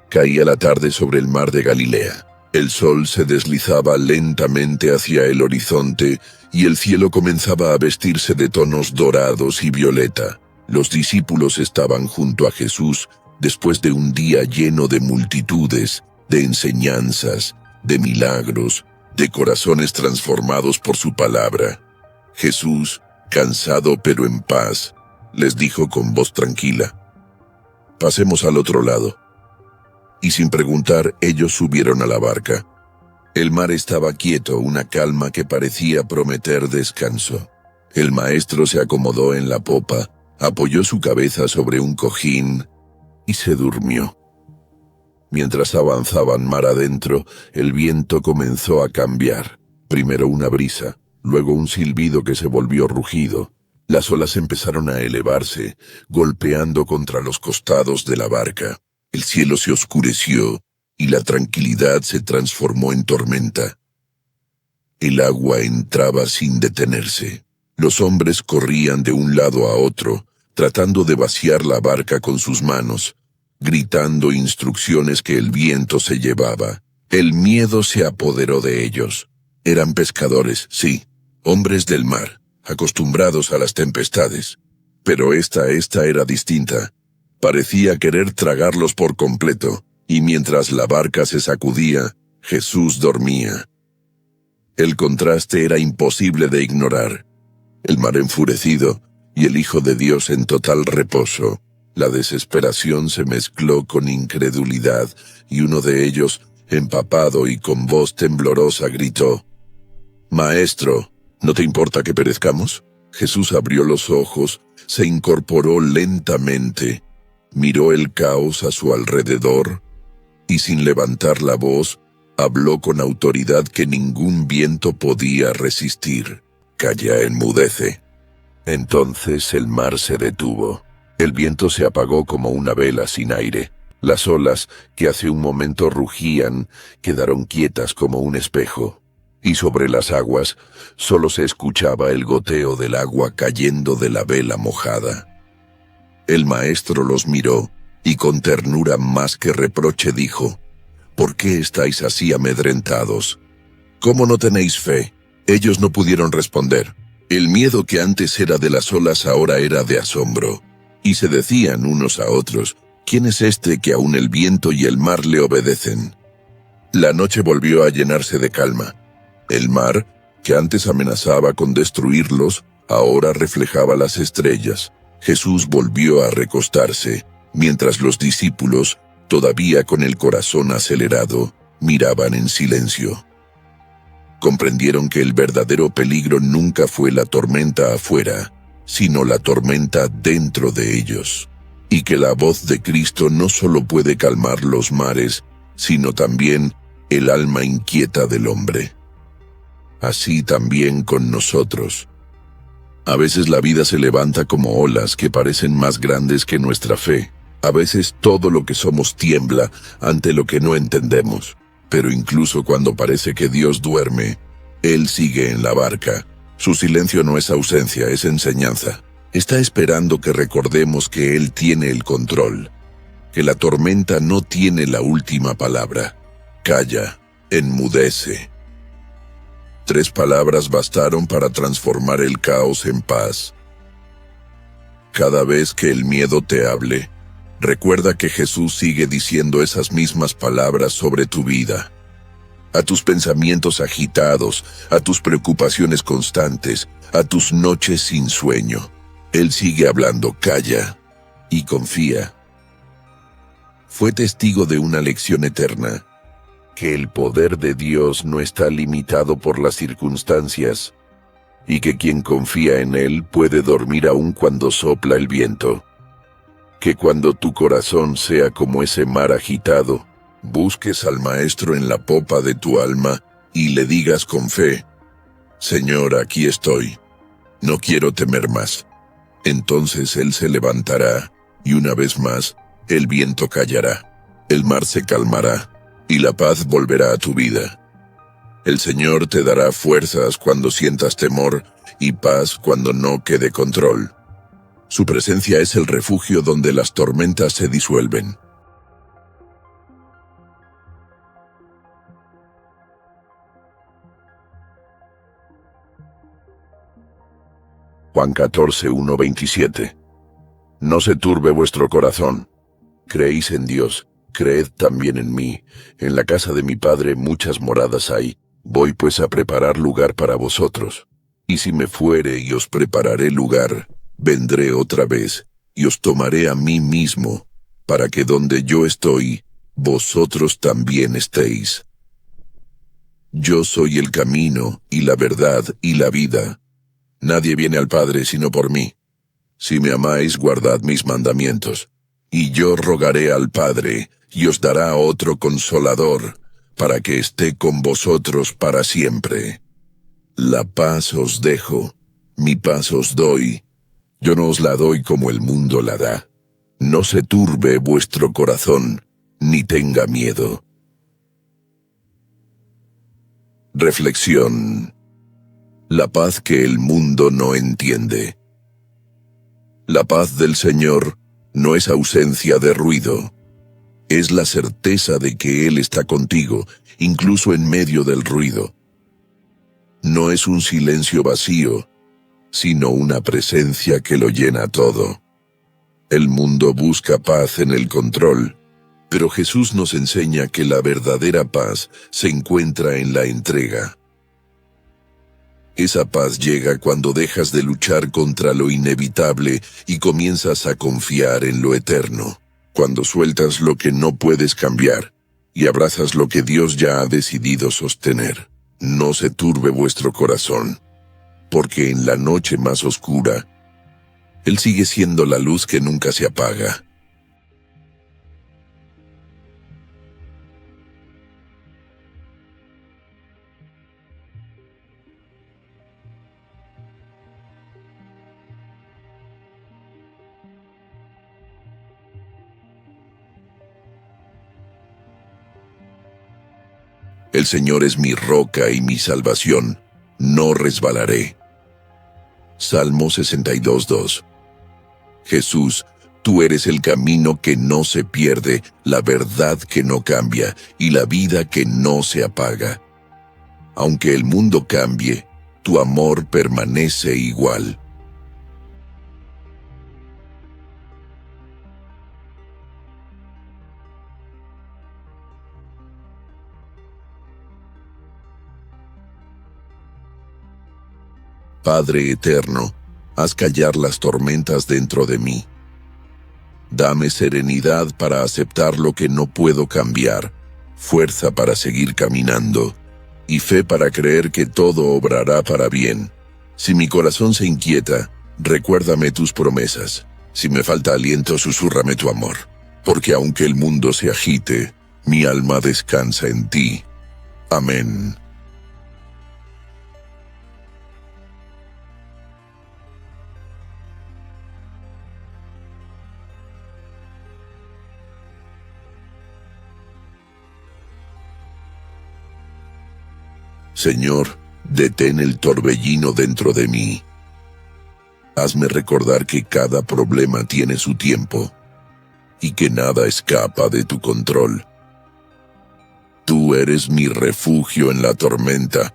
Caía la tarde sobre el mar de Galilea. El sol se deslizaba lentamente hacia el horizonte y el cielo comenzaba a vestirse de tonos dorados y violeta. Los discípulos estaban junto a Jesús después de un día lleno de multitudes, de enseñanzas, de milagros, de corazones transformados por su palabra. Jesús, cansado pero en paz, les dijo con voz tranquila, «Pasemos al otro lado». Y sin preguntar, ellos subieron a la barca. El mar estaba quieto, una calma que parecía prometer descanso. El maestro se acomodó en la popa, apoyó su cabeza sobre un cojín y se durmió. Mientras avanzaban mar adentro, el viento comenzó a cambiar. Primero una brisa, luego un silbido que se volvió rugido. Las olas empezaron a elevarse, golpeando contra los costados de la barca. El cielo se oscureció y la tranquilidad se transformó en tormenta. El agua entraba sin detenerse. Los hombres corrían de un lado a otro, tratando de vaciar la barca con sus manos, gritando instrucciones que el viento se llevaba. El miedo se apoderó de ellos. Eran pescadores, sí, hombres del mar, acostumbrados a las tempestades. Pero esta era distinta. Parecía querer tragarlos por completo, y mientras la barca se sacudía, Jesús dormía. El contraste era imposible de ignorar. El mar enfurecido y el Hijo de Dios en total reposo. La desesperación se mezcló con incredulidad, y uno de ellos, empapado y con voz temblorosa, gritó, «Maestro, ¿no te importa que perezcamos?» Jesús abrió los ojos, se incorporó lentamente, miró el caos a su alrededor y sin levantar la voz, habló con autoridad que ningún viento podía resistir. «Calla, enmudece». Entonces el mar se detuvo. El viento se apagó como una vela sin aire. Las olas, que hace un momento rugían, quedaron quietas como un espejo. Y sobre las aguas solo se escuchaba el goteo del agua cayendo de la vela mojada. El maestro los miró y con ternura más que reproche dijo, «¿Por qué estáis así amedrentados? ¿Cómo no tenéis fe?» Ellos no pudieron responder. El miedo que antes era de las olas ahora era de asombro. Y se decían unos a otros, «¿Quién es este que aún el viento y el mar le obedecen?» La noche volvió a llenarse de calma. El mar, que antes amenazaba con destruirlos, ahora reflejaba las estrellas. Jesús volvió a recostarse, mientras los discípulos, todavía con el corazón acelerado, miraban en silencio. Comprendieron que el verdadero peligro nunca fue la tormenta afuera, sino la tormenta dentro de ellos, y que la voz de Cristo no solo puede calmar los mares, sino también el alma inquieta del hombre. Así también con nosotros. A veces la vida se levanta como olas que parecen más grandes que nuestra fe. A veces todo lo que somos tiembla ante lo que no entendemos. Pero incluso cuando parece que Dios duerme, Él sigue en la barca. Su silencio no es ausencia, es enseñanza. Está esperando que recordemos que Él tiene el control, que la tormenta no tiene la última palabra. Calla, enmudece. 3 palabras bastaron para transformar el caos en paz. Cada vez que el miedo te hable, recuerda que Jesús sigue diciendo esas mismas palabras sobre tu vida. A tus pensamientos agitados, a tus preocupaciones constantes, a tus noches sin sueño. Él sigue hablando, calla y confía. Fue testigo de una lección eterna, que el poder de Dios no está limitado por las circunstancias, y que quien confía en Él puede dormir aún cuando sopla el viento. Que cuando tu corazón sea como ese mar agitado, busques al Maestro en la popa de tu alma y le digas con fe: Señor, aquí estoy, no quiero temer más. Entonces Él se levantará, y una vez más, el viento callará, el mar se calmará, y la paz volverá a tu vida. El Señor te dará fuerzas cuando sientas temor, y paz cuando no quede control. Su presencia es el refugio donde las tormentas se disuelven. Juan 14, 1-27. No se turbe vuestro corazón. Creéis en Dios, creed también en mí. En la casa de mi Padre muchas moradas hay. Voy pues a preparar lugar para vosotros. Y si me fuere y os prepararé lugar, vendré otra vez, y os tomaré a mí mismo, para que donde yo estoy, vosotros también estéis. Yo soy el camino, y la verdad, y la vida. Nadie viene al Padre sino por mí. Si me amáis, guardad mis mandamientos. Y yo rogaré al Padre, y os dará otro Consolador, para que esté con vosotros para siempre. La paz os dejo, mi paz os doy. Yo no os la doy como el mundo la da. No se turbe vuestro corazón, ni tenga miedo. Reflexión. La paz que el mundo no entiende. La paz del Señor no es ausencia de ruido. Es la certeza de que Él está contigo, incluso en medio del ruido. No es un silencio vacío, sino una presencia que lo llena todo. El mundo busca paz en el control, pero Jesús nos enseña que la verdadera paz se encuentra en la entrega. Esa paz llega cuando dejas de luchar contra lo inevitable y comienzas a confiar en lo eterno. Cuando sueltas lo que no puedes cambiar y abrazas lo que Dios ya ha decidido sostener. No se turbe vuestro corazón, porque en la noche más oscura, Él sigue siendo la luz que nunca se apaga. El Señor es mi roca y mi salvación, no resbalaré. Salmo 62:2. Jesús, tú eres el camino que no se pierde, la verdad que no cambia y la vida que no se apaga. Aunque el mundo cambie, tu amor permanece igual. Padre eterno, haz callar las tormentas dentro de mí. Dame serenidad para aceptar lo que no puedo cambiar, fuerza para seguir caminando, y fe para creer que todo obrará para bien. Si mi corazón se inquieta, recuérdame tus promesas. Si me falta aliento, susúrrame tu amor. Porque aunque el mundo se agite, mi alma descansa en ti. Amén. Señor, detén el torbellino dentro de mí. Hazme recordar que cada problema tiene su tiempo y que nada escapa de tu control. Tú eres mi refugio en la tormenta,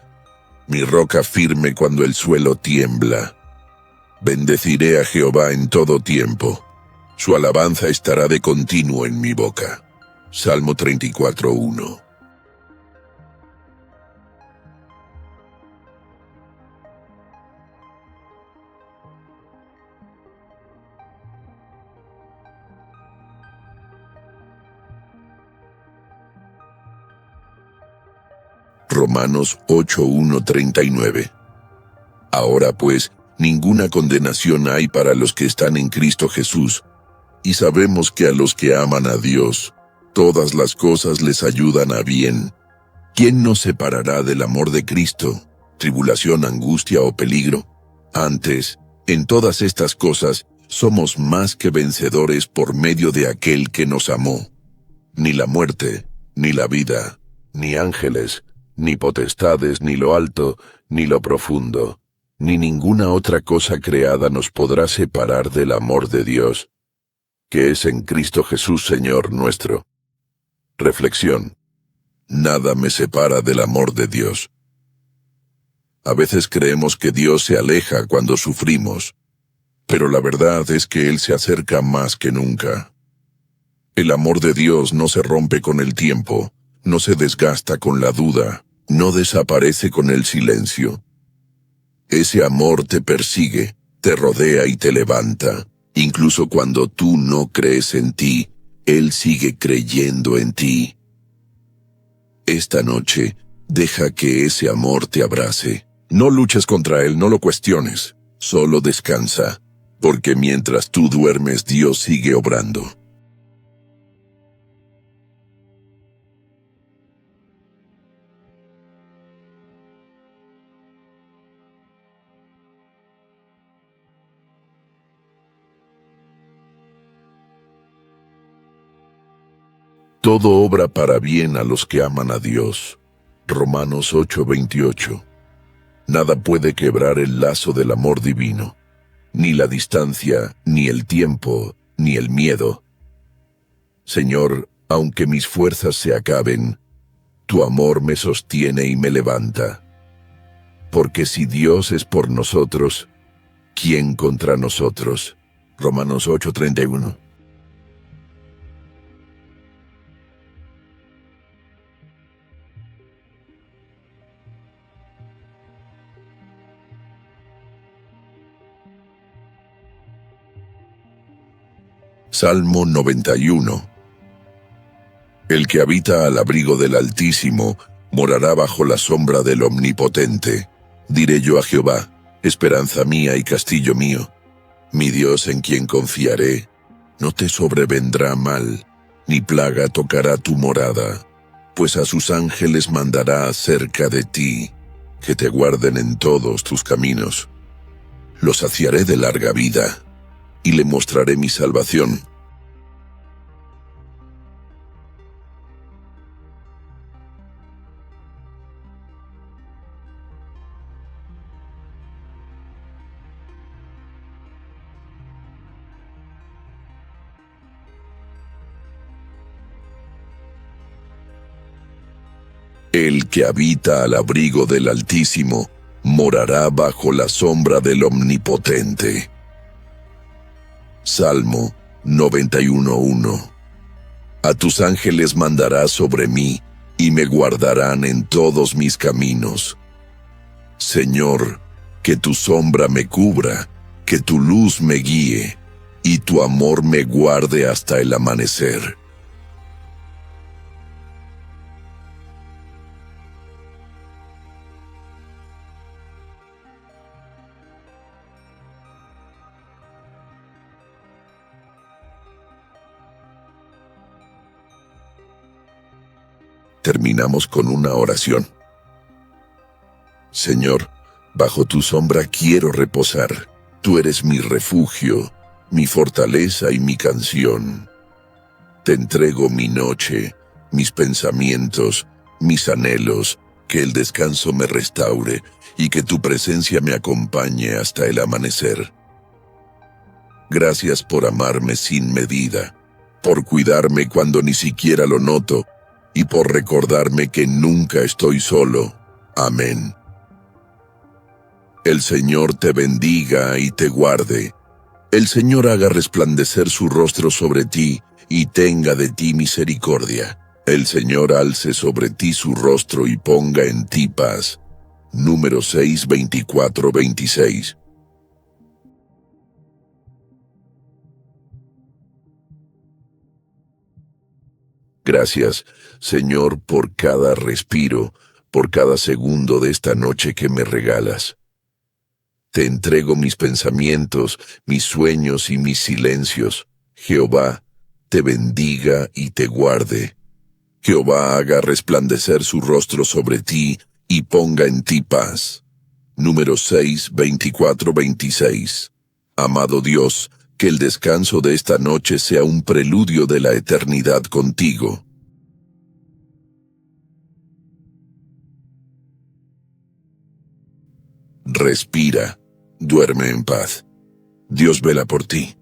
mi roca firme cuando el suelo tiembla. Bendeciré a Jehová en todo tiempo. Su alabanza estará de continuo en mi boca. Salmo 34:1. Romanos 8:1-39. Ahora pues, ninguna condenación hay para los que están en Cristo Jesús, y sabemos que a los que aman a Dios, todas las cosas les ayudan a bien. ¿Quién nos separará del amor de Cristo? ¿Tribulación, angustia o peligro? Antes, en todas estas cosas, somos más que vencedores por medio de aquel que nos amó. Ni la muerte, ni la vida, ni ángeles, ni potestades, ni lo alto, ni lo profundo, ni ninguna otra cosa creada nos podrá separar del amor de Dios, que es en Cristo Jesús Señor nuestro. Reflexión. Nada me separa del amor de Dios. A veces creemos que Dios se aleja cuando sufrimos, pero la verdad es que Él se acerca más que nunca. El amor de Dios no se rompe con el tiempo, no se desgasta con la duda, no desaparece con el silencio. Ese amor te persigue, te rodea y te levanta. Incluso cuando tú no crees en ti, Él sigue creyendo en ti. Esta noche, deja que ese amor te abrace. No luches contra Él, no lo cuestiones. Solo descansa, porque mientras tú duermes, Dios sigue obrando. Todo obra para bien a los que aman a Dios. Romanos 8:28. Nada puede quebrar el lazo del amor divino, ni la distancia, ni el tiempo, ni el miedo. Señor, aunque mis fuerzas se acaben, tu amor me sostiene y me levanta. Porque si Dios es por nosotros, ¿quién contra nosotros? Romanos 8:31. Salmo 91. El que habita al abrigo del Altísimo morará bajo la sombra del Omnipotente. Diré yo a Jehová, esperanza mía y castillo mío, mi Dios en quien confiaré. No te sobrevendrá mal, ni plaga tocará tu morada, pues a sus ángeles mandará acerca de ti, que te guarden en todos tus caminos. Los saciaré de larga vida, y le mostraré mi salvación. El que habita al abrigo del Altísimo morará bajo la sombra del Omnipotente. Salmo 91:1. A tus ángeles mandarás sobre mí, y me guardarán en todos mis caminos. Señor, que tu sombra me cubra, que tu luz me guíe, y tu amor me guarde hasta el amanecer. Terminamos con una oración. Señor, bajo tu sombra quiero reposar. Tú eres mi refugio, mi fortaleza y mi canción. Te entrego mi noche, mis pensamientos, mis anhelos, que el descanso me restaure y que tu presencia me acompañe hasta el amanecer. Gracias por amarme sin medida, por cuidarme cuando ni siquiera lo noto y por recordarme que nunca estoy solo. Amén. El Señor te bendiga y te guarde. El Señor haga resplandecer su rostro sobre ti y tenga de ti misericordia. El Señor alce sobre ti su rostro y ponga en ti paz. Número 6, 24, 26. Gracias, Señor, por cada respiro, por cada segundo de esta noche que me regalas. Te entrego mis pensamientos, mis sueños y mis silencios. Jehová, te bendiga y te guarde. Jehová haga resplandecer su rostro sobre ti y ponga en ti paz. Número 6, 24, 26. Amado Dios, que el descanso de esta noche sea un preludio de la eternidad contigo. Respira, duerme en paz. Dios vela por ti.